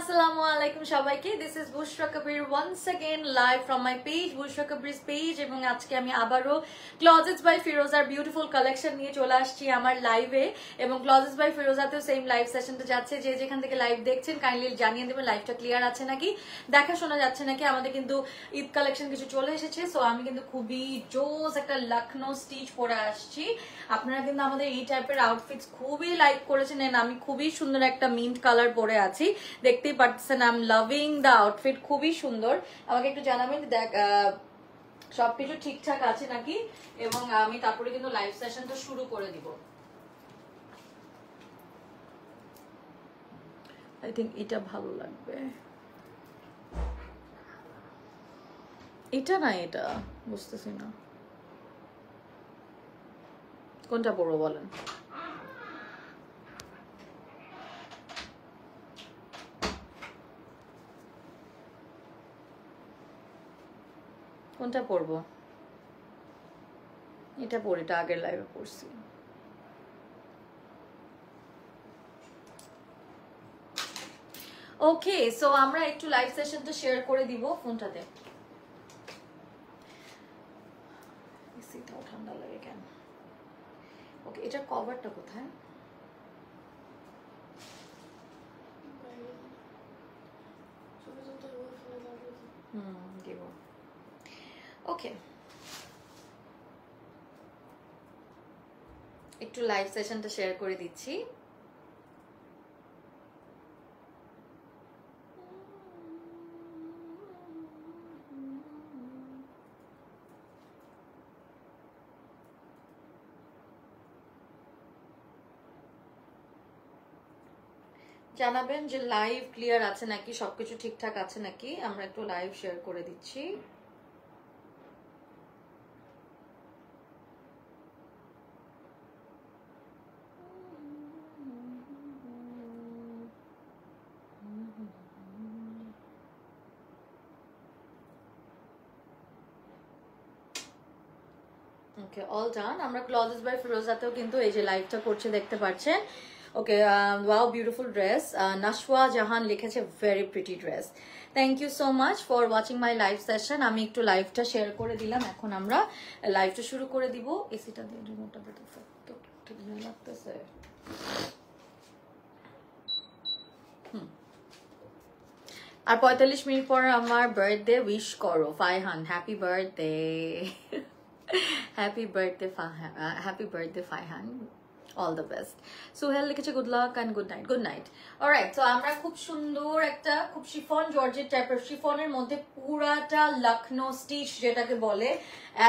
Assalamualaikum সবাইকে, this is Bushra Kabir once again live from my page Bushra Kabir's page এবং আজকে আমি আবারো Closets by Firozaর beautiful collection নিয়ে চলে আসছি আমার লাইভে এবং Closets by Firozaতেও সেম লাইভ সেশনটা যাচ্ছে। যে যেখান থেকে লাইভ দেখছেন কাইন্ডলি জানিয়ে দেবেন লাইভটা ক্লিয়ার আছে নাকি, দেখা শোনা যাচ্ছে নাকি। আমাদের কিন্তু ঈদ কালেকশন কিছু চলে এসেছে, সো আমি কিন্তু খুবই জোস একটা লখনৌ স্টিচ পরে আসছি। আপনারা কিন্তু আমাদের এই টাইপের আউটফিটস খুবই লাইক করেছেন এন্ড আমি খুবই সুন্দর একটা মিন্ট কালার পরে আছি, দেখতেই পাচ্ছেন। I am loving the outfit, খুবই সুন্দর। আমাকে একটু জানাবেন দেখ সবকিছু ঠিকঠাক আছে নাকি এবং আমি তারপরে কিন্তু লাইভ সেশনটা শুরু করে দিব। আই থিঙ্ক এটা ভালো লাগবে, এটা না এটা বুঝতেছি না কোনটা পরবো বলেন। কোনটা পরবো? এটা পরি, এটা আগের লাইভে পড়ছি। ওকে, সো আমরা একটু লাইভ সেশনটা শেয়ার করে দিব ফোনটাতে। এসিটাও ঠান্ডা লাগে কেন? ওকে, এটা কভারটা কোথায়? দিব। ওকে, একটু লাইভ সেশনটা শেয়ার করে দিচ্ছি। জানাবেন যে লাইভ ক্লিয়ার আছে নাকি, সবকিছু ঠিকঠাক আছে নাকি। আমরা একটু লাইভ শেয়ার করে দিচ্ছি। ওকে, অল ডান। আমরা ক্লজেস বাই ফিরোজাতেও কিন্তু এই যে লাইভটা করছে দেখতে পাচ্ছেন। Okay, wow beautiful dress. Nashwa Jahan লিখেছে very pretty dress. Thank you so much for watching my live session. আমি একটু লাইভটা শেয়ার করে দিলাম, এখন আমরা লাইভটা শুরু করে দিব। এসিটা দিয়ে রিমোটটা দিতে ঠিক লাগতেছে। আর 45 মিনিট পর আমার বার্থডে উইশ করো Faihan. Happy birthday, happy birthday Faihan, happy birthday Faihan, all the best. Suhel লিখেছে good luck and good night. Good night. Alright, তো আমরা খুব সুন্দর একটা খুব শিফন জর্জেট টাইপের, শিফনের মধ্যে পুরাটা লখনৌ স্টিচ যেটাকে বলে,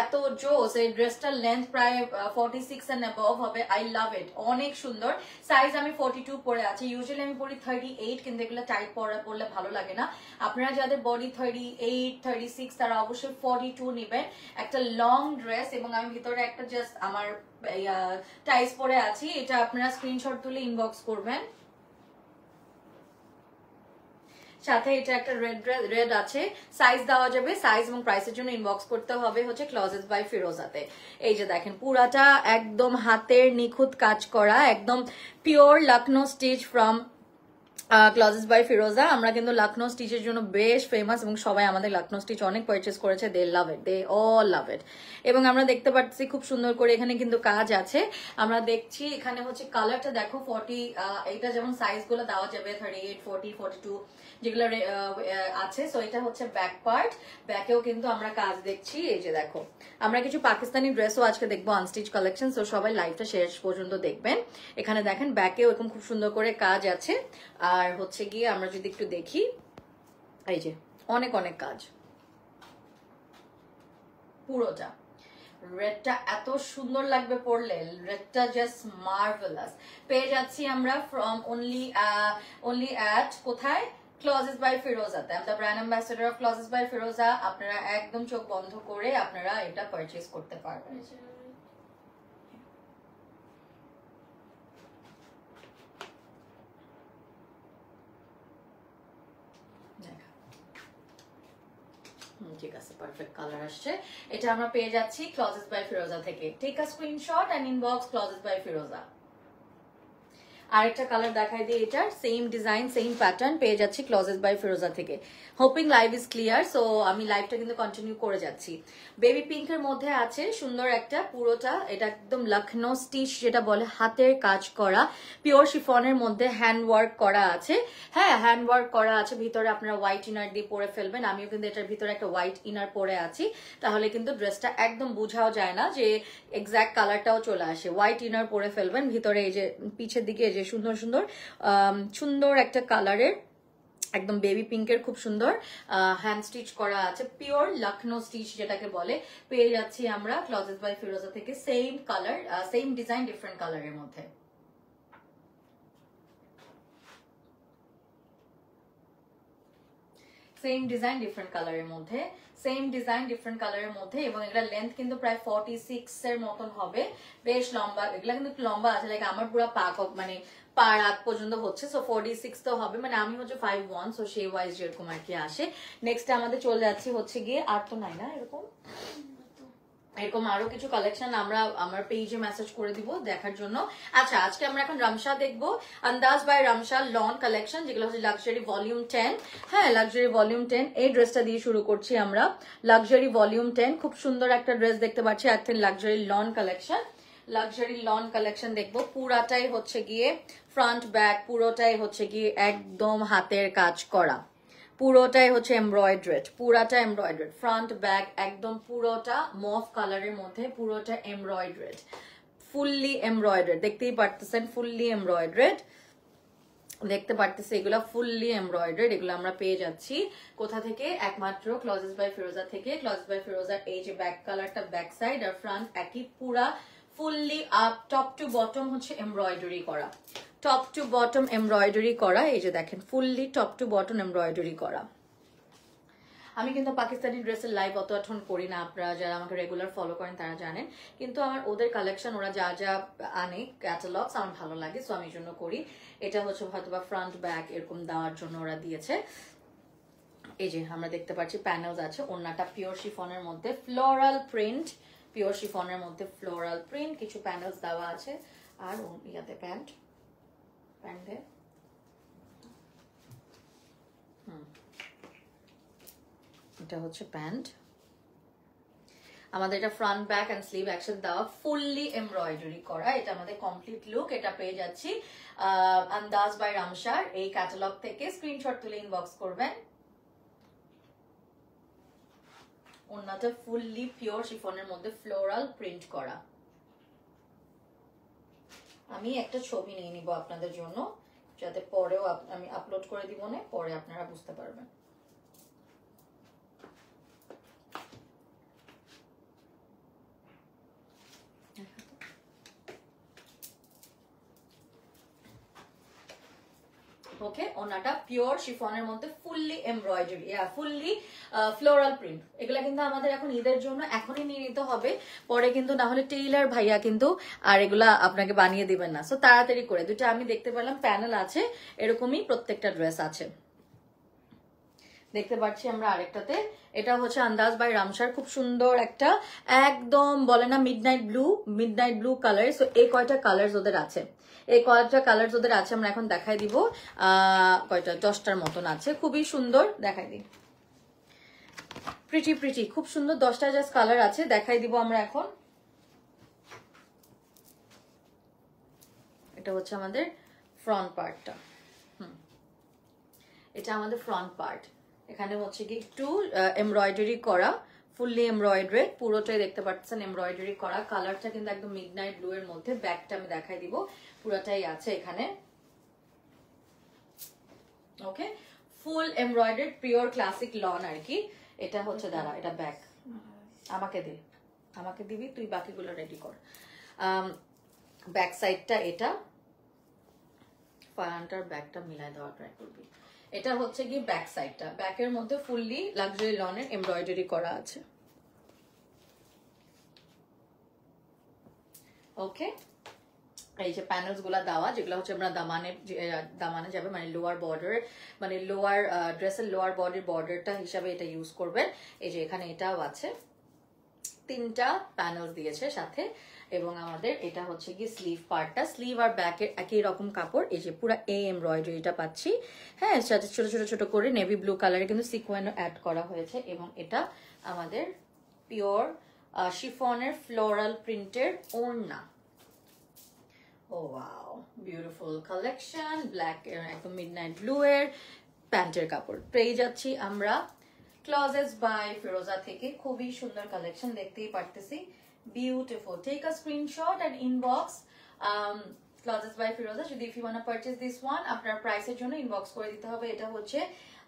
এত জোস। এই ড্রেসটার লেন্থ প্রায় 46 এন্ড অ্যাবভ হবে। আই লাভ ইট, অনেক সুন্দর। সাইজ আমি 42 পরে আছি, ইউজুয়ালি আমি পরি 38, কিন্তু এগুলো টাইট পরলে ভালো লাগে না। আপনারা যাদের বডি 38, 36 তারা অবশ্যই 42 নেবেন। একটা লং ড্রেস এবং আমি ভিতরে একটা জাস্ট আমার টাইস পরে আছি। এটা আপনারা স্ক্রিনশট তুলে ইনবক্স করবেন। সাথে এটা একটা রেড আছে, সাইজ দেওয়া যাবে। সাইজ এবং প্রাইসের জন্য ইনবক্স করতে হবে হচ্ছে ক্লজেস বাই ফিরোজাতে। এই যে দেখেন পুরাটা একদম হাতের নিখুঁত কাজ করা, একদম pure Lucknow stitch from Clothes by Firoza. আমরা কিন্তু লখনৌ স্টিচের জন্য বেশ ফেমাস এবং সবাই আমাদের লখনৌ স্টিচ অনেক পারচেস করেছে। দে লাভ ইট, দে অল লাভ ইট। এবং আমরা দেখতে পাচ্ছি খুব সুন্দর করে এখানে কিন্তু কাজ আছে। আমরা দেখছি এখানে হচ্ছে কালারটা দেখো 40, এটা যেমন সাইজ গুলো দেওয়া যাবে 38, 40, 42 যেগুলো আছে। সো এটা হচ্ছে ব্যাক পার্ট, ব্যাকেও কিন্তু আমরা কাজ দেখছি। এই যে দেখো, আমরা কিছু পাকিস্তানি ড্রেসও আজকে দেখবো আনস্টিচ কালেকশন, সো সবাই লাইভটা শেষ পর্যন্ত দেখবেন। এখানে দেখেন ব্যাকেও এরকম খুব সুন্দর করে কাজ আছে। আর হচ্ছে গিয়ে আমরা যদি একটু দেখি, এই যে অনেক অনেক কাজ পুরোটা। রেডটা এত সুন্দর লাগবে পরলে, রেডটা জাস্ট মার্ভেলাস। পেয়ে যাচ্ছি আমরা ফ্রম অনলি অ্যাট কোথায়? ক্লজেস বাই ফিরোজাতে। I am the brand ambassador of Clothes by Firoza. আপনারা একদম চোখ বন্ধ করে আপনারা এটা পারচেজ করতে পারবেন। ঠিক আছে, পারফেক্ট কালার আসছে। এটা আমরা পেয়ে যাচ্ছি ক্লজেস বাই ফিরোজা থেকে। Take a screenshot and inbox Clothes by Firoza. আরেকটা কালার দেখাই দিই, এটার সেম ডিজাইন সেম প্যাটার্ন পেয়ে যাচ্ছি ক্লজেস বাই ফিরোজা থেকে। Hoping live is clear, so আমি লাইভটা কিন্তু কন্টিনিউ করে যাচ্ছি। বেবি পিঙ্কের মধ্যে আছে সুন্দর একটা, পুরোটা এটা একদম লখনৌ স্টিচ যেটা বলে, হাতের কাজ করা, পিওর শিফনের মধ্যে হ্যান্ড ওয়ার্ক করা আছে। হ্যাঁ, হ্যান্ড ওয়ার্ক করা আছে, ভিতরে আপনারা হোয়াইট ইনার দিয়ে পরে ফেলবেন। আমিও কিন্তু এটার ভিতরে একটা হোয়াইট ইনার পরে আছি, তাহলে কিন্তু ড্রেসটা একদম বোঝাও যায় না, যে এক্সাক্ট কালারটাও চলে আসে। হোয়াইট ইনার পরে ফেলবেন, ভিতরে এই যে পিছের দিকে এই যে সুন্দর সুন্দর সুন্দর একটা কালারের একদম বেবি পিঙ্কের খুব সুন্দর হ্যান্ড স্টিচ করা আছে, পিওর লখনৌ স্টিচ যেটাকে বলে, পেয়ে যাচ্ছি আমরা ক্লজেস বাই ফিরোজা থেকে। Same colour same design different কালারের মধ্যে। সেম ডিজাইন ডিফারেন্ট কালারের মধ্যে, সেম ডিজাইন ডিফারেন্ট কালারের মধ্যে, এবং এগুলা লেন্থ কিন্তু প্রায় 46 এর মতন হবে, বেশ লম্বা। এগুলা কিন্তু লম্বা আছে, লাইক আমার পুরো মানে পার আগ পর্যন্ত হচ্ছে, সো 46 তো হবে, মানে আমি হচ্ছে 5'1", সো সেই ওয়াইজ যেরকম আর কি আসে। নেক্সট আমাদের চলে যাচ্ছি হচ্ছে গিয়ে, আর তো নাই না এরকম, এরকম আরো কিছু কালেকশন আমরা আমার পেজে মেসেজ করে দিব দেখার জন্য। আচ্ছা, আজকে আমরা এখন রামশা দেখবো, আন্দাজ বাই রামশা লন কালেকশন, যেগুলো হচ্ছে লাক্সারি ভলিউম 10। হ্যাঁ, লাক্সারি ভলিউম 10, এই ড্রেসটা দিয়ে শুরু করছি আমরা। লাক্সারি ভলিউম 10, খুব সুন্দর একটা ড্রেস দেখতে পাচ্ছি, আর luxury lawn collection. Luxury lawn collection দেখবো, পুরাটাই হচ্ছে গিয়ে ফ্রন্ট ব্যাক, পুরোটাই হচ্ছে গিয়ে একদম হাতের কাজ করা, পুরোটাই হচ্ছে এমব্রয়ডারেড, পুরাটা এমব্রয়ডারেড, ফ্রন্ট ব্যাক একদম পুরোটা মফ কালারের মধ্যে, পুরোটা এমব্রয়ডারেড, ফুললি এমব্রয়ডারেড, দেখতেই পারতেছেন ফুললি এমব্রয়ডারেড, দেখতে পারতেছি এগুলো ফুললি এমব্রয়ডারেড। এগুলো আমরা পেয়ে যাচ্ছি কোথা থেকে? একমাত্র ক্লজেস বাই ফিরোজা থেকে। ক্লজেস বাই ফিরোজার এই যে ব্যাক কালারটা, ব্যাক সাইড আর ফ্রন্ট একই, পুরা fully up top to bottom হচ্ছে এমব্রয়ডারি করা, টপ টু বটম এমব্রয়ডারি করা, এই যে দেখেন fully top to bottom embroidery করা। আমি কিন্তু পাকিস্তানি ড্রেসের লাইভ অত এখন করি না, আপনারা যারা আমাকে রেগুলার ফলো করেন তারা জানেন, কিন্তু আমার ওদের কালেকশন ওরা যা যা আনে ক্যাটালগস আমার ভালো লাগে, সো আমি এই জন্য করি। এটা হচ্ছে হয়তো বা ফ্রন্ট ব্যাক এরকম দেওয়ার জন্য ওরা দিয়েছে। এই যে আমরা দেখতে পাচ্ছি প্যানেলস আছে, ওড়নাটা পিওর শিফনের মধ্যে ফ্লোরাল প্রিন্ট, পিওর শিফনের মধ্যে ফ্লোরাল প্রিন্ট, কিছু প্যানেলস দেওয়া আছে, আর ইয়াতে প্যান্ট প্যান্টে এটা হচ্ছে প্যান্ট। আমাদের এটা ফ্রন্ট ব্যাক এন্ড স্লিভ একসাথে দেওয়া, ফুললি এমব্রয়ডারি করা, এটা আমাদের কমপ্লিট লুক। এটা পেয়ে যাচ্ছি আন্দাজ বাই রামশার এই ক্যাটালগ থেকে। স্ক্রিনশট তুলে ইনবক্স করবেন। ওড়নাটা ফুললি পিওর শিফনের মধ্যে ফ্লোরাল প্রিন্ট করা। আমি একটা ছবি নিয়ে নিব আপনাদের জন্য, যাতে পরেও আমি আপলোড করে দিব না, পরে আপনারা বুঝতে পারবেন। ওকে, ওনাটা পিওর শিফনের মধ্যে fully embroidery, fully floral print. এগুলা কিন্তু আমাদের এখন ঈদের জন্য এখনই নিয়ে নিতে হবে, পরে কিন্তু না হলে টেইলার ভাইয়া কিন্তু আর এগুলা আপনাকে বানিয়ে দিবেন না, সো তাড়াতাড়ি করে। দুটো আমি দেখতে পেলাম প্যানেল আছে, এরকমই প্রত্যেকটা ড্রেস আছে। দেখতে পাচ্ছি আমরা আরেকটাতে, এটা হচ্ছে আন্দাজ বাই রামশার, খুব সুন্দর একটা একদম বলে না মিডনাইট ব্লু কালার। সো এই কয়টা কালার ওদের আছে, এই কয়টা কালার ওদের আছে আমরা এখন দেখাই দিব। কয়টা 10টার মতন আছে, খুবই সুন্দর, দেখাই দিই। প্রিটি খুব সুন্দর 10টা জাস্ট কালার আছে, দেখাই দিব আমরা এখন। এটা হচ্ছে আমাদের ফ্রন্ট পার্টটা, এটা আমাদের ফ্রন্ট পার্ট। এখানে হচ্ছে কি একটু এমব্রয়ডারি করা, ফুললি এমব্রয়ডারি, পুরোটাই দেখতে পাচ্ছেন এমব্রয়ডারি করা। কালারটা কিন্তু একদম মিডনাইট ব্লু এর মধ্যে। ব্যাকটা আমি দেখাই দিব, পুরোটাই আছে এখানে। Okay, full embroidery pure classic lawn আর কি। এটা হচ্ছে দাঁড়া, এটা ব্যাক আমাকে দিবি তুই, বাকিগুলো রেডি কর। ব্যাক সাইডটা এটা, ফ্রন্টার ব্যাকটা মিলাই দেওয়া ট্রাই করবি। এটা হচ্ছে কি ব্যাক সাইডটা, ব্যাকের মধ্যে ফুললি লাক্সারি লনের এমব্রয়ডারি করা আছে। ওকে, এই যে প্যানেলস গুলা দেওয়া, যেগুলো হচ্ছে আমরা দামানে যাবে, মানে লোয়ার বর্ডার, মানে ড্রেসের লোয়ার বডির বর্ডারটা হিসাবে এটা ইউজ করবেন। এই যে এখানে এটাও আছে, তিনটা প্যানেল দিয়েছে সাথে। এবং আমাদের এটা হচ্ছে কি স্লিভ পার্টটা, স্লিভ আর ব্যাকের একই রকম কাপড়, এই যে পুরো এমব্রয়ডারিটা পাচ্ছি। হ্যাঁ, সাথে ছোট ছোট ছোট করে নেভি ব্লু কালারে কিন্তু সিকোয়েন্স অ্যাড করা হয়েছে। এবং এটা আমাদের পিওর শিফনের ফ্লোরাল প্রিন্টের ওড়না। ও ওয়াও, বিউটিফুল কালেকশন। ব্ল্যাক একদম মিডনাইট ব্লু এর প্যান্টের কাপড় পেয়ে যাচ্ছি আমরা ক্লজেস বাই ফিরোজা থেকে। খুবই সুন্দর কালেকশন, দেখতেই পারতেছি, beautiful. Take a screenshot and inbox Clothes by Firoza. যদি if you want to purchase this one, আপনার প্রাইসের জন্য ইনবক্স করে দিতে হবে। এটা হচ্ছে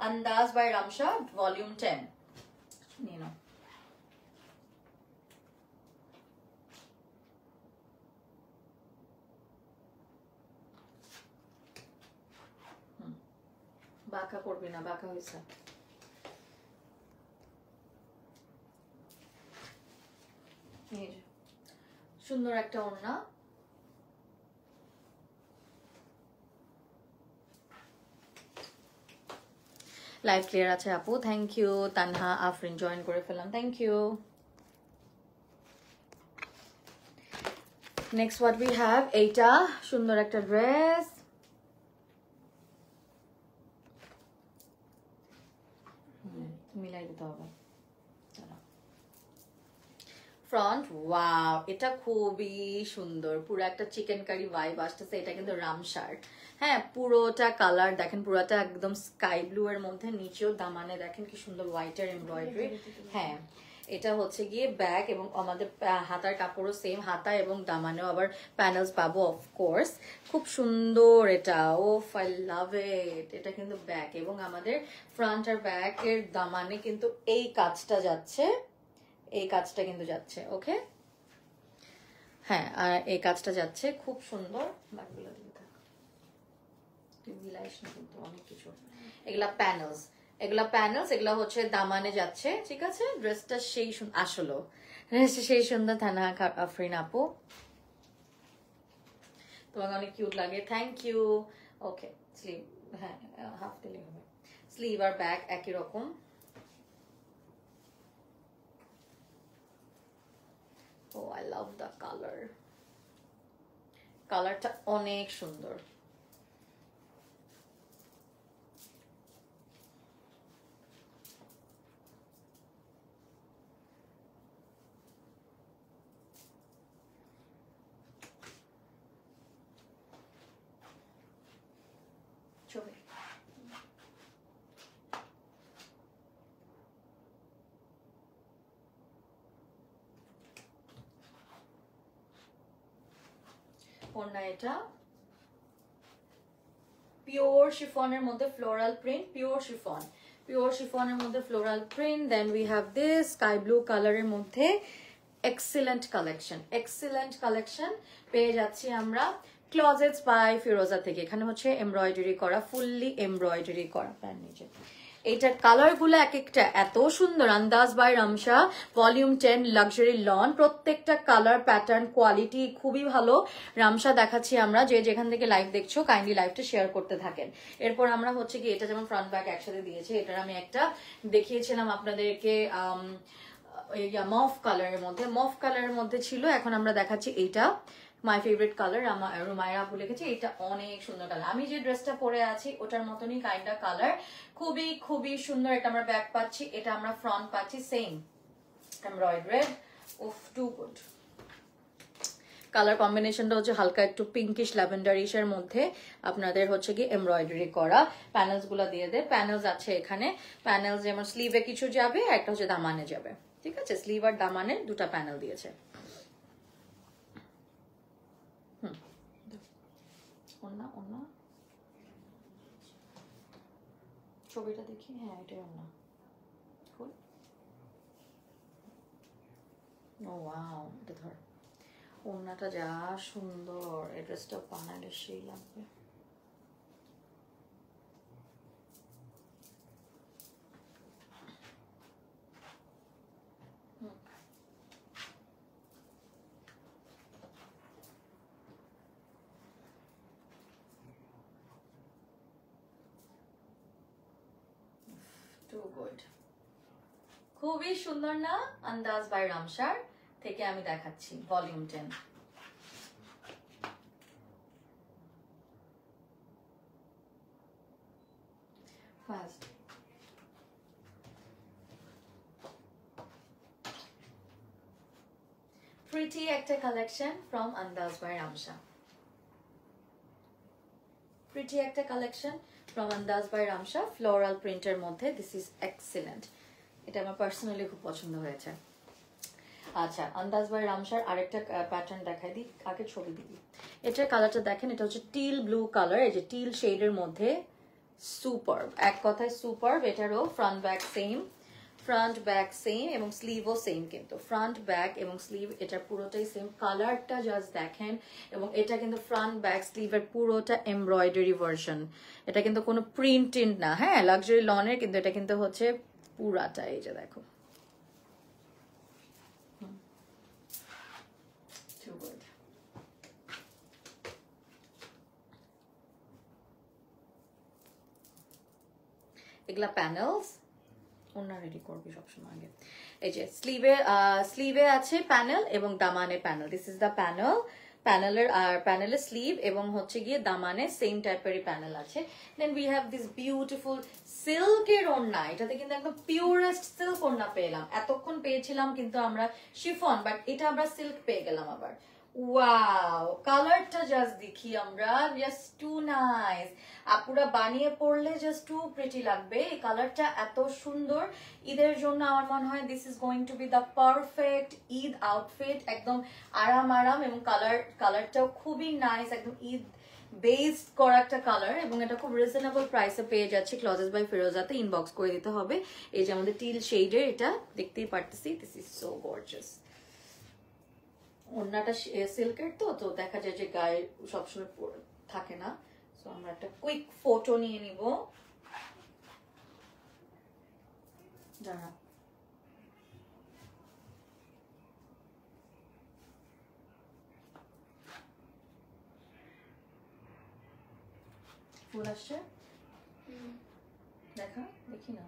আন্দাজ বাই রামশা ভলিউম 10। নিয়ে নাও। বাঁকা করবি না, বাঁকা হয়েছে। সুন্দর একটা ওড়না, লাইভ ক্লিয়ার আছে আপু, thank you. Tanha Afrin join করে ফেললাম, thank you. Next what we have, এইটা সুন্দর একটা ড্রেস, মিলাই দিতে হবে ফ্রন্ট। ওয়াও, এটা খুবই সুন্দর, পুরো একটা চিকেন কারি ভাইব আসতেছে। এটা কিন্তু রামশার, হ্যাঁ, পুরোটা কালার দেখেন, পুরোটা একদম স্কাই ব্লু এর মধ্যে, নিচেও দামানে দেখেন কি সুন্দর হোয়াইটের এমব্রয়ডারি। হ্যাঁ, এটা হচ্ছে গিয়ে ব্যাক, এবং আমাদের হাতার কাপড়ও সেম, হাতা এবং দামানেও আবার প্যানেলস পাবো অফকোর্স। খুব সুন্দর এটা, ও আই লাভ ইট। এটা কিন্তু ব্যাক, এবং আমাদের ফ্রন্ট আর ব্যাক এর দামানে কিন্তু এই কাজটা যাচ্ছে, এই কাজটা কিন্তু যাচ্ছে। ওকে, হ্যাঁ, আর এই কাজটা যাচ্ছে, খুব সুন্দর। বাকিগুলো তুই মিলাইস না কিন্তু অনেক কিছু। এগুলা প্যানেলস, এগুলা হচ্ছে দামানে যাচ্ছে, ঠিক আছে। ড্রেসটা সেই আসলো, ড্রেসটা সেই সুন্দর। থানা আফরিন আপু, তোমাকে অনেক কিউট লাগে, থ্যাংক ইউ। ওকে, স্লিভ, হ্যাঁ হাফ দিলে হবে। স্লিভ আর ব্যাক একই রকম। Oh, I love the color. কালারটা অনেক সুন্দর। ছবি ওড়না, এটা পিওর শিফনের মধ্যে ফ্লোরাল প্রিন্ট, পিওর শিফনের মধ্যে floral print. Then we have this sky blue কালারের মধ্যে এক্সিলেন্ট কালেকশন পেয়ে যাচ্ছি আমরা ক্লজেটস বাই ফিরোজা থেকে। এখানে হচ্ছে এমব্রয়ডারি করা, ফুললি এমব্রয়ডারি করা প্যান্ট নিচে। এইটার কালার গুলো এক একটা এত সুন্দর। আন্দাজ বাই রামশা ভলিউম 10 লাক্সারি লন, প্রত্যেকটা কালার প্যাটার্ন কোয়ালিটি খুবই ভালো। রামশা দেখাচ্ছি আমরা, যে যেখান থেকে লাইভ দেখছো কাইন্ডলি লাইভটা শেয়ার করতে থাকেন। এরপর আমরা হচ্ছে কি, এটা যেমন ফ্রন্ট ব্যাক একসাথে দিয়েছে, এটার আমি একটা দেখিয়েছিলাম আপনাদেরকে মফ কালারের মধ্যে ছিল। এখন আমরা দেখাচ্ছি এইটা মাই ফেভারিট কালার, রুমায়রা আপু লিখেছে এটা অনেক সুন্দর কালার। আমি যে ড্রেসটা পরে আছি ওটার মতনই কাইন্ড অফ কালার, খুবই খুবই সুন্দর। এটা আমরা ব্যাক পাচ্ছি, এটা আমরা ফ্রন্ট পাচ্ছি সেম এমব্রয়ডারি। উফ, টু গুড। কালার কম্বিনেশনটা হচ্ছে হালকা একটু পিঙ্কিশ ল্যাভেন্ডারিশ এর মধ্যে আপনাদের হচ্ছে কি এমব্রয়ডারি করা। প্যানেলস গুলা দিয়ে দেয়, প্যানেলস আছে এখানে। প্যানেলস যেমন স্লিভে কিছু যাবে, একটা হচ্ছে দামানে যাবে, ঠিক আছে। স্লিভ আর দামানে দুটা প্যানেল দিয়েছে। ছবিটা দেখি, হ্যাঁ এটাই ওড়না। ও ওয়াও, এটা ধর, ওড়নাটা যা সুন্দর, এই ড্রেসটা বানালে সেই লাগবে। খুবই সুন্দর না? আন্দাজ বাই রামসার থেকে আমি দেখাচ্ছি ভলিউম 10। ফার্স্ট প্রিটি একটা কালেকশন ফ্রম আন্দাজ বাই রামসা। প্রিটি একটা কালেকশন ফ্রম আন্দাজ বাই রামসা, ফ্লোরাল প্রিন্টের মধ্যে। দিস ইজ এক্সিলেন্ট, এটা আমার পার্সোনালি খুব পছন্দ হয়েছে। আচ্ছা, আন্দাজ বাই রামসার আরেকটা প্যাটার্ন দেখাই দিই, আগে ছবি দিই। এটার কালারটা দেখেন, এটা হচ্ছে টিল ব্লু কালার, এই যে টিল শেডের মধ্যে। সুপারব, এক কথায় সুপারব। এটারও front back same, front back same এবং স্লিভও সেম, কিন্তু ফ্রন্ট ব্যাক এবং স্লিভ এটা পুরোটাই সেম। কালারটা জাস্ট দেখেন, এবং এটা কিন্তু ফ্রন্ট ব্যাক স্লিভের পুরোটা এমব্রয়ডারি ভার্সন। এটা কিন্তু কোনো প্রিন্টেড না, হ্যাঁ লাক্সারি লনের, কিন্তু এটা কিন্তু হচ্ছে পুরাটা। এই যে দেখো, এগুলা প্যানেলস, অন্য রেডি করবি সবসময় আগে। এই যে স্লিভে আছে প্যানেল এবং দামানে panel. This is the panel, প্যানেলের আর প্যানেলের স্লিভ এবং হচ্ছে গিয়ে দামানে সেম টাইপেরই প্যানেল আছে। Then we have this beautiful সিল্কের ওড়না, এটাতে কিন্তু একদম পিওরেস্ট সিল্ক ওড়না পেলাম। এতক্ষণ পেয়েছিলাম কিন্তু আমরা শিফন, বাট এটা আমরা সিল্ক পেয়ে গেলাম আবার। ওয়াও, কালারটা জাস্ট দেখি আমরা, জাস্ট টু নাইস। আপুরা বানিয়ে পড়লে জাস্ট টু প্রিটি লাগবে। এই কালারটা এত সুন্দর, ঈদের জন্য আমার মনে হয় this is going to B the perfect Eid outfit. একদম আরাম আরাম, এবং কালারটাও খুবই নাইস, একদম ঈদ বেসড করা একটা কালার, এবং এটা খুব রিজনেবল প্রাইসে পেয়ে যাচ্ছে ক্লজেস বাই ফিরোজাতে। ইনবক্স করে দিতে হবে। এই যে আমাদের টিল শেডের, এটা দেখতেই পারতেছি। This is so gorgeous. ওড়নাটা সিল্কের তো দেখা যায় যে গায়ে সবসময় থাকে না। সো আমরা একটা কুইক ফটো নিয়ে নিব। দাঁড়া, ফুল আসছে, দেখা দেখি না।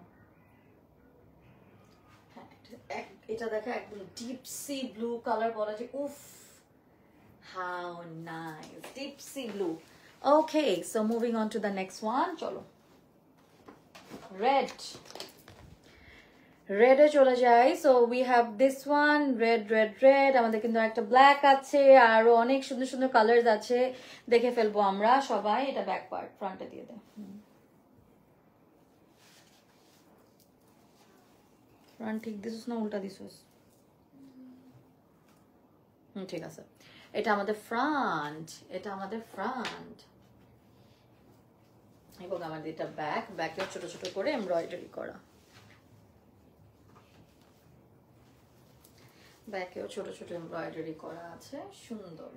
এটা দেখা একদম ডিপ সি ব্লু কালার, বলা যায় উফ how nice, deep sea blue. Okay, so moving on to the next one. চলো রেডে চলে যাই। So we have this one, red. আমাদের কিন্তু একটা ব্ল্যাক আছে, আরো অনেক সুন্দর সুন্দর কালার আছে, দেখে ফেলবো আমরা সবাই। এটা ব্যাক পার্ট, ফ্রন্টে দিয়ে দে। ফ্রন্ট ঠিক দিছিস না উল্টা দিছিস? ঠিক আছে, এটা আমাদের ফ্রন্ট, এবং আমাদের এটা ব্যাকে ছোট ছোট করে এমব্রয়ডারি করা, ব্যাকেও ছোট ছোট এমব্রয়ডারি করা আছে, সুন্দর।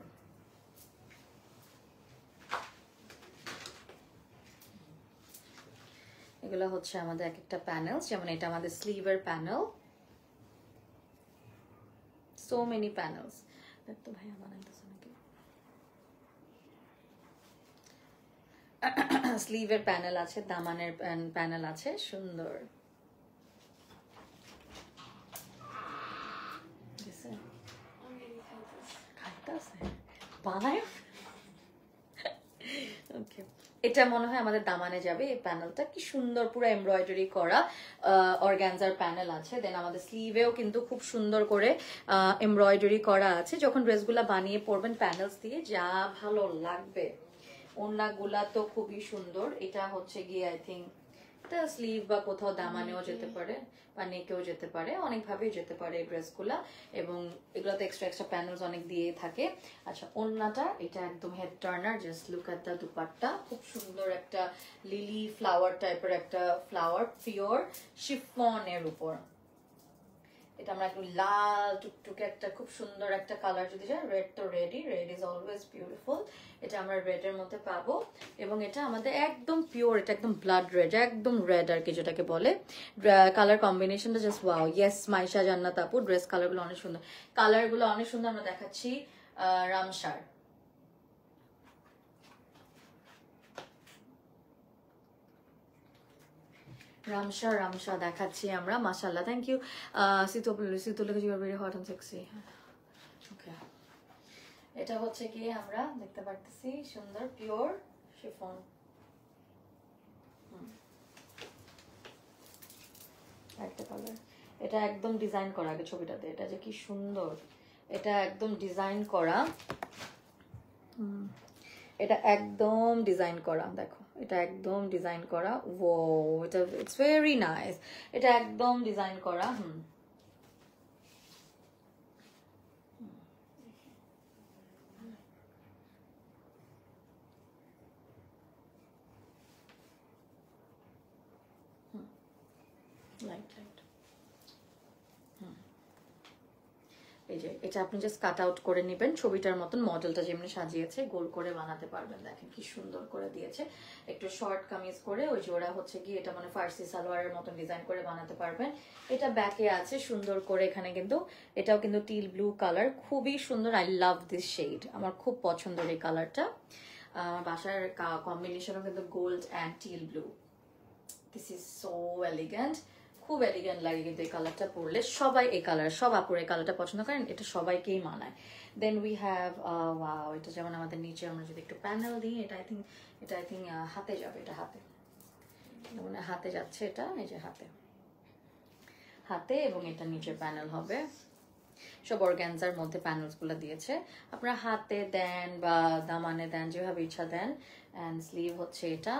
এগুলো হচ্ছে আমাদের এক একটা প্যানেল, যেমন এটা আমাদের স্লিভের প্যানেল, সো মেনি প্যানেলস। তো ভাইয়া বানাইতেছে নাকি? স্লিভের প্যানেল আছে, দামানের প্যানেল আছে, সুন্দর। বানায় ওকে, এটা মনে হয় আমাদের দামানে যাবে। এই প্যানেলটা কি সুন্দর, পুরো এমব্রয়ডারি করা অর্গানজার প্যানেল আছে। দেন আমাদের স্লিভেও কিন্তু খুব সুন্দর করে এমব্রয়ডারি করা আছে। যখন ড্রেসগুলা বানিয়ে পরবেন প্যানেলস দিয়ে, যা ভালো লাগবে। ওড়নাগুলা তো খুবই সুন্দর। এটা হচ্ছে গিয়ে আই থিঙ্ক এটা স্লিভ বা কোথাও দামানেও যেতে পারে বা নেকেও যেতে পারে, অনেকভাবেই যেতে পারে এই ড্রেসগুলা। এবং এগুলোতে এক্সট্রা প্যানেলস অনেক দিয়ে থাকে। আচ্ছা, ওড়নাটা এটা একদম head Turner, just look at the dupatta, খুব সুন্দর একটা লিলি ফ্লাওয়ার টাইপের একটা ফ্লাওয়ার, পিওর শিফনের উপর। এটা আমরা একটু লাল টুকটুকে একটা খুব সুন্দর একটা কালার যদি যায়, রেড তো রেড ইজ অলওয়েজ বিউটিফুল। এটা আমরা রেড এর মধ্যে পাবো, এবং এটা আমাদের একদম পিওর, এটা একদম ব্লাড রেড, একদম রেড আর কি যেটাকে বলে। কালার কম্বিনেশনটা জাস্ট ওয়াও। ইয়েস মাইশা জান্নাত আপু, ড্রেস কালারগুলো অনেক সুন্দর, কালারগুলো অনেক সুন্দর। আমরা দেখাচ্ছি রামসার। রামসা দেখাচ্ছি আমরা, মাশাআল্লাহ, থ্যাংক ইউ। সিতুলকে very hot and sexy. Okay, এটা হচ্ছে কি আমরা দেখতে পারতেছি সুন্দর পিওর শিফন। একটা কালার, এটা একদম ডিজাইন করা, আগে ছবিটাতে এটা যে কি সুন্দর, এটা একদম ডিজাইন করা, এটা একদম ডিজাইন করা, দেখো এটা একদম ডিজাইন করা। ও এটা ইটস ভেরি নাইস, এটা একদম ডিজাইন করা। লাইট লাইট, এই যে এটা আপনি জাস্ট কাট আউট করে নেবেন ছবিটার মতন, মডেলটা যেমনি সাজিয়েছে গোল করে বানাতে পারবেন। দেখেন কি সুন্দর করে দিয়েছে, একটু শর্ট কামিজ করে ওই জোড়া হচ্ছে কি এটা মানে ফার্সি সালোয়ারের মতন ডিজাইন করে বানাতে পারবেন। এটা ব্যাকে আছে সুন্দর করে, এখানে কিন্তু এটাও কিন্তু টিল ব্লু কালার, খুবই সুন্দর। আই লাভ দিস শেড, আমার খুব পছন্দের এই কালারটা। আমার বাসার কম্বিনেশনও কিন্তু gold and teal blue. This is so elegant, খুব এলিগেন্ট লাগে কিন্তু এই কালারটা পরলে। সবাই এই কালার, সব আপুর এই কালারটা পছন্দ করেন, এটা সবাইকেই মানায়। দেন উই হ্যাভ ওয়াও, এটা যেমন আমাদের নিচে আমরা যদি একটু প্যানেল দিই, এটা আই থিঙ্ক হাতে যাবে, এটা হাতে মানে হাতে যাচ্ছে, এটা এই যে হাতে এবং এটা নিচে প্যানেল হবে। সব অর্গানজার মধ্যে প্যানেলস গুলো দিয়েছে, আপনারা হাতে দেন বা দামানে দেন, যেভাবে ইচ্ছা দেন। অ্যান্ড স্লিভ হচ্ছে এটা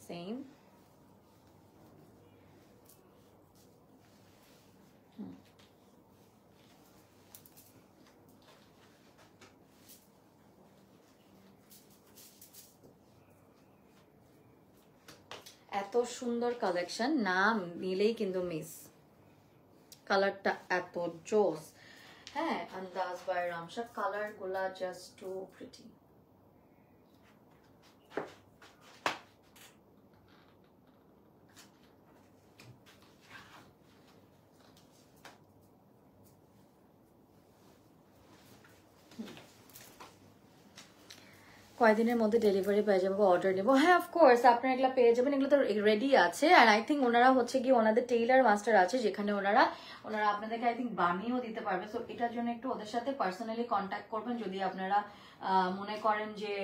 সেম। এত সুন্দর কালেকশন, না নিলেই কিন্তু মিস। কালারটা এত জোস, হ্যাঁ, আন্দাজ বাই রামসা, কালার গুলা জাস্ট টু প্রিটি। কয়দিনের মধ্যে ডেলিভারি পেয়ে যাবো, অর্ডার নেবো? হ্যাঁ, অফকোর্স আপনারা এগুলো পেয়ে যাবেন, এগুলো তো রেডি আছে। আর আই থিঙ্ক ওনারা হচ্ছে কি ওনাদের টেইলার মাস্টার আছে, যেখানে ওনারা আপনাদেরকে আই থিঙ্ক বানিয়েও দিতে পারবে। সো এটার জন্য একটু ওদের সাথে পার্সোনালি কন্ট্যাক্ট করবেন যদি আপনারা মনে করেন যে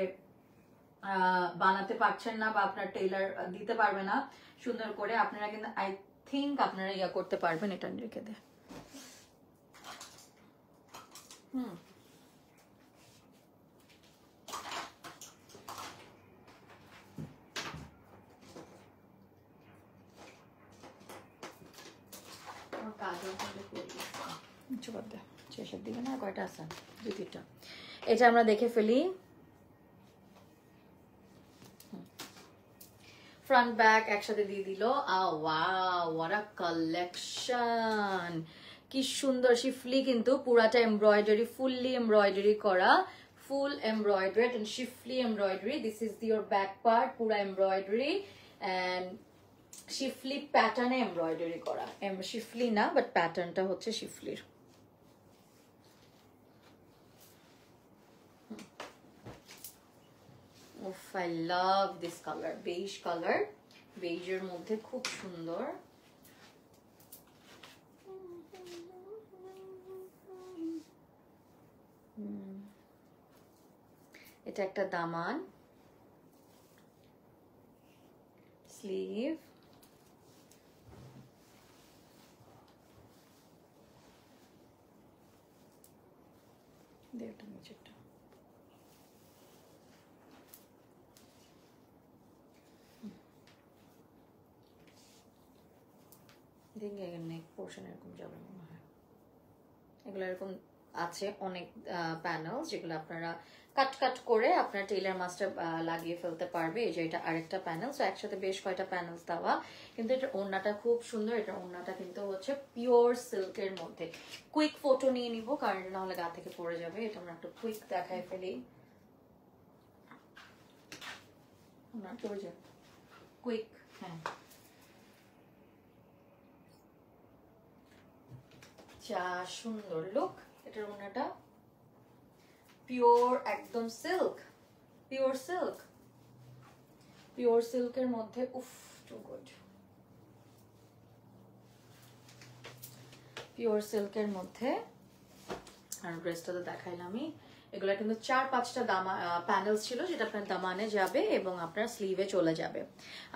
বানাতে পারছেন না বা আপনার টেইলার দিতে পারবে না সুন্দর করে, আপনারা কিন্তু আই থিঙ্ক আপনারা ইয়া করতে পারবেন। এটা রেখে দে। শেষের দিকে না, কয়টা আছে? 2-3টা। এটা আমরা দেখে ফেলি। ফ্রন্ট ব্যাক একসাথে দিয়ে দিল। ওয়াও, হোয়াট আ কালেকশন, কি সুন্দর শিফলি, কিন্তু পুরাটা এমব্রয়ডারি, ফুললি এমব্রয়ডারি করা, full embroidery and schiffli embroidery. This is your back part, পুরা এমব্রয়ডারি এন্ড শিফলি প্যাটার্নে এমব্রয়ডারি করা। শিফলি না, বাট প্যাটার্নটা হচ্ছে শিফলির। I love this color, beige color, beige এর মধ্যে খুব সুন্দর। এটা একটা দামান, স্লিভ, এটা নিচেরটা। নেক পোর্শন এরকম যাবে মনে হয়। এগুলো এরকম আছে অনেক প্যানেল, যেগুলো আপনারা কাট করে আপনার টেইলার মাস্টার লাগিয়ে ফেলতে পারবে। এই যে এটা আরেকটা প্যানেল, তো একসাথে বেশ কয়টা প্যানেলস দেওয়া। কিন্তু এটা ওড়নাটা খুব সুন্দর, এটা ওড়নাটা কিন্তু হচ্ছে পিওর সিল্কের মধ্যে। কুইক ফটো নিয়ে নিব, কারণ নাহলে গা থেকে পড়ে যাবে। এটা আমরা একটু কুইক দেখাই ফেলি। কুইক, হ্যাঁ, যা সুন্দর লুক। এটার ওড়নাটা পিওর একদম সিল্ক, পিওর সিল্কের মধ্যে। উফ, টু গুড। পিওর সিল্কের মধ্যে, আর ড্রেসটা তো দেখাইলামই। এগুলো কিন্তু 4-5টা দামা প্যানেলস ছিল, যেটা আপনার দামানে যাবে এবং আপনার স্লিভে চলে যাবে।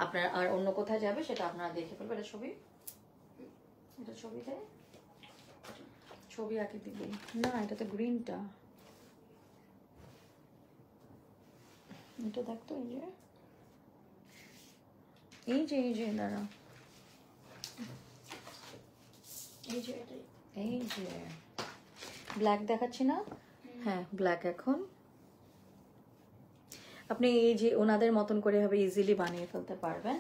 আপনার আর অন্য কোথায় যাবে সেটা আপনারা দেখে ফেলবেন। এটা ছবি, এটা ছবিতে ছবি আঁকে দিবি না, এটা তো গ্রিনটা। এটা দেখতো, এই যে দাঁড়া, এই যে ব্ল্যাক দেখাচ্ছি না? হ্যাঁ ব্ল্যাক। এখন আপনি এই যে ওনাদের মতন করে হবে ইজিলি বানিয়ে ফেলতে পারবেন।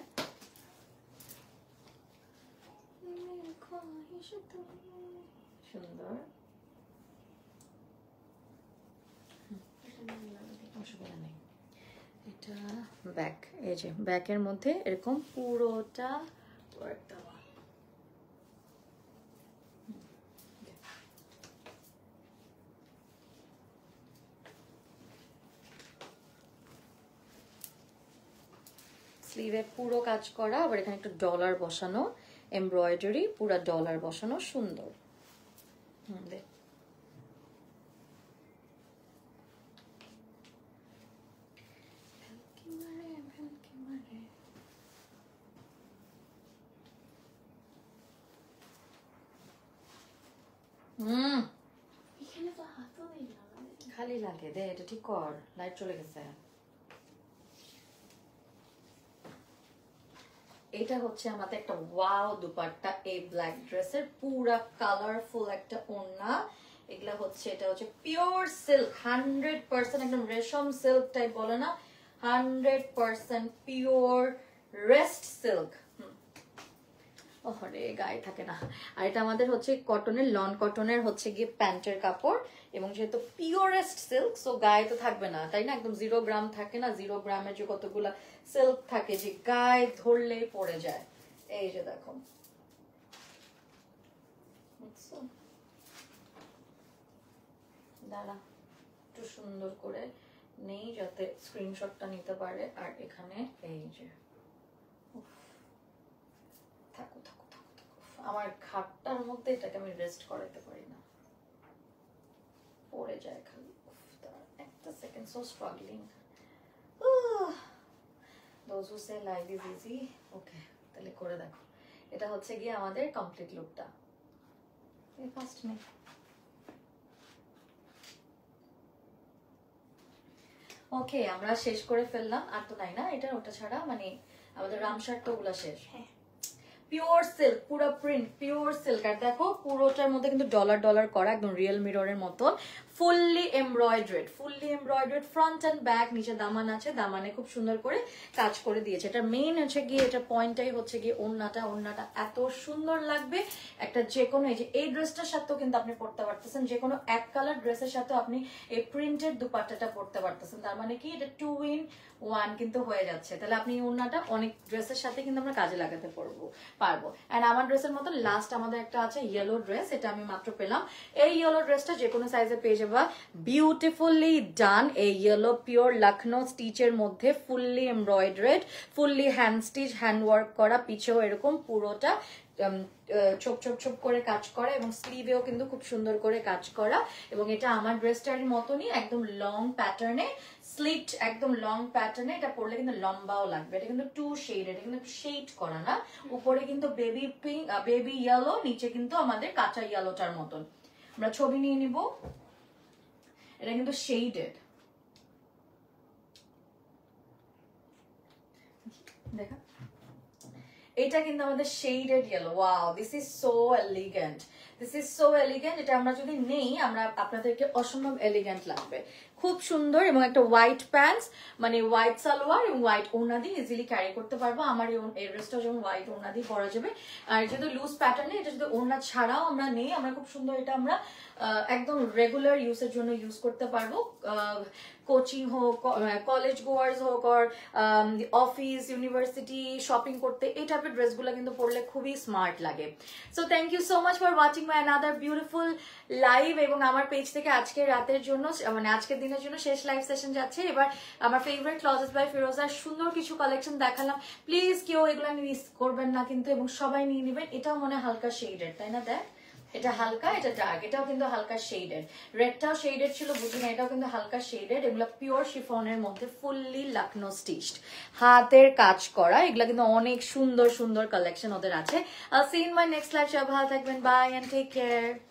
সুন্দর, অসুবিধা নেই। এটা ব্যাক, এই যে ব্যাকের মধ্যে এরকম পুরোটা ওয়ার্ক দেওয়া। স্লিভে পুরো কাজ করা, আবার এখানে একটু ডলার বসানো, এমব্রয়ডারি পুরো ডলার বসানো, সুন্দর। দেখ খালি লাগে দে, এটা ঠিক কর। লাইট চলে গেছে। এটা হচ্ছে আমাদের একটা ওয়াও দুপাট্টা, এই ব্ল্যাক ড্রেসের পুরা কালারফুল একটা ওড়না। এগুলা হচ্ছে, এটা হচ্ছে পিওর সিল্ক, 100% একদম রেশম সিল্ক টাইপ বলে না, 100% পিওর রেস্ট সিল্ক। ওরে গায়ে থাকে না। আর এটা আমাদের হচ্ছে কটনের, লন কটনের হচ্ছে গিয়ে প্যান্টের কাপড়, এবং যেহেতু পিওরেস্ট সিল্ক সো গায়ে তো থাকবে না, তাই না? একদম 0 গ্রাম থাকে না, 0 গ্রামের যে কতগুলা সিল্ক থাকে যে গায়ে ধরলেই পড়ে যায়। এই যে দেখো, দাঁড়া একটু সুন্দর করে নেই যাতে স্ক্রিনশটটা নিতে পারে। আর এখানে এই যে থাকো থাকো থাকো থাকো, আমার খাটটার মধ্যে এটাকে আমি রেস্ট করাইতে পারি না, পড়ে যায় খালি। একটা second, so struggling. Those who say life is easy, okay, তাহলে করে দেখো। এটা হচ্ছে গিয়ে আমাদের কমপ্লিট লুকটা। এই ফার্স্ট নেই, ওকে আমরা শেষ করে ফেললাম। আর তো নাই না এটা, ওটা ছাড়া মানে আমাদের রামশার্ট তো ওগুলা শেষ। পিওর সিল্ক, পুরো প্রিন্ট পিওর সিল্ক। আর দেখো পুরোটার মধ্যে কিন্তু ডলার ডলার করা, একদম রিয়েল মিররের মতন, ফুললি এমব্রয়ডারেড, ফ্রন্ট এন্ড ব্যাক। নিচে দামান আছে, দামানে খুব সুন্দর করে কাজ করে দিয়েছে। এটা মেইন হচ্ছে গিয়ে, এটা পয়েন্টটাই হচ্ছে গিয়ে ওড়নাটা। ওড়নাটা এত সুন্দর লাগবে একটা যে কোনো, এই যে এই ড্রেসটার সাথেও কিন্তু আপনি পরতে পারতেছেন, যে কোনো এক কালার ড্রেসের সাথেও আপনি এই প্রিন্টেড দুপাট্টাটা পরতে পারতেছেন। তার মানে কি এটা 2 in 1 কিন্তু হয়ে যাচ্ছে। তাহলে আপনি ওড়নাটা অনেক ড্রেসের সাথে কিন্তু আমরা কাজে লাগাতে পারবো। এন্ড আমার ড্রেসের মতো লাস্ট আমাদের একটা আছে ইয়েলো ড্রেস, এটা আমি মাত্র পেলাম। এই ইয়েলো ড্রেসটা যে কোনো সাইজে পেয়ে যাবা, বিউটিফুলি ডান। এই ইয়েলো পিওর লখনৌ স্টিচের মধ্যে, fully embroidered, fully hand stitch, hand work করা, পিছেও এরকম পুরোটা ছোপ ছোপ ছোপ করে কাজ করা, এবং স্লিভেও কিন্তু খুব সুন্দর করে কাজ করা। এবং এটা আমার ড্রেসটার মতনই একদম লং প্যাটার্নে, স্লিট একদম লং প্যাটার্নে। এটা পরলে কিন্তু লম্বাও লাগবে। এটা কিন্তু 2 শেড, এটা কিন্তু শেড করা না। উপরে কিন্তু বেবি পিঙ্ক, বেবি ইয়েলো, নিচে কিন্তু আমাদের কাঁচা ইয়েলোটার মতন। আমরা ছবি নিয়ে নিব। এটা কিন্তু শেডেড, দেখা এটা কিন্তু আমাদের shaded yellow. Wow, this is so elegant, this is so elegant. এটা আমরা যদি নেই, আমরা আপনাদেরকে অসম্ভব এলিগেন্ট লাগবে, খুব সুন্দর। এবং একটা হোয়াইট প্যান্টস, মানে হোয়াইট সালোয়ার এবং হোয়াইট ওড়না দিয়ে ইজিলি ক্যারি করতে পারবো। আমার এই ড্রেসটা যেমন হোয়াইট ওড়না দিয়ে পরা যাবে। আর যেহেতু লুজ প্যাটার্নে, এটা যদি ওড়না ছাড়াও আমরা নেই, আমরা খুব সুন্দর এটা আমরা একদম রেগুলার ইউজের জন্য ইউজ করতে পারবো। কোচিং হোক, কলেজ গোয়ার্স হোক, আর অফিস, ইউনিভার্সিটি, শপিং করতে এই টাইপের ড্রেসগুলো কিন্তু পরলে খুবই স্মার্ট লাগে। So thank you so much for watching my another beautiful live. এবং আমার পেজ থেকে আজকের রাতের জন্য, মানে আজকের দিন এতদিনের জন্য শেষ লাইভ সেশন যাচ্ছে। এবার আমার ফেভারিট ক্লজেট বাই ফিরোজার সুন্দর কিছু কালেকশন দেখালাম, প্লিজ কেউ এগুলো মিস করবেন না কিন্তু, এবং সবাই নিয়ে নেবেন। এটাও মনে হালকা শেডেড, তাই না? দেখ এটা হালকা, এটা ডার্ক, এটাও কিন্তু হালকা শেডেড, রেডটাও শেডেড ছিল বুঝি না, এটাও কিন্তু হালকা শেডেড। এগুলো পিওর শিফনের মধ্যে ফুললি লাকনো স্টিচড, হাতের কাজ করা, এগুলা কিন্তু অনেক সুন্দর সুন্দর কালেকশন ওদের আছে। I'll see you in my next live show, ভালো থাকবেন, বাই এন্ড টেক কেয়ার।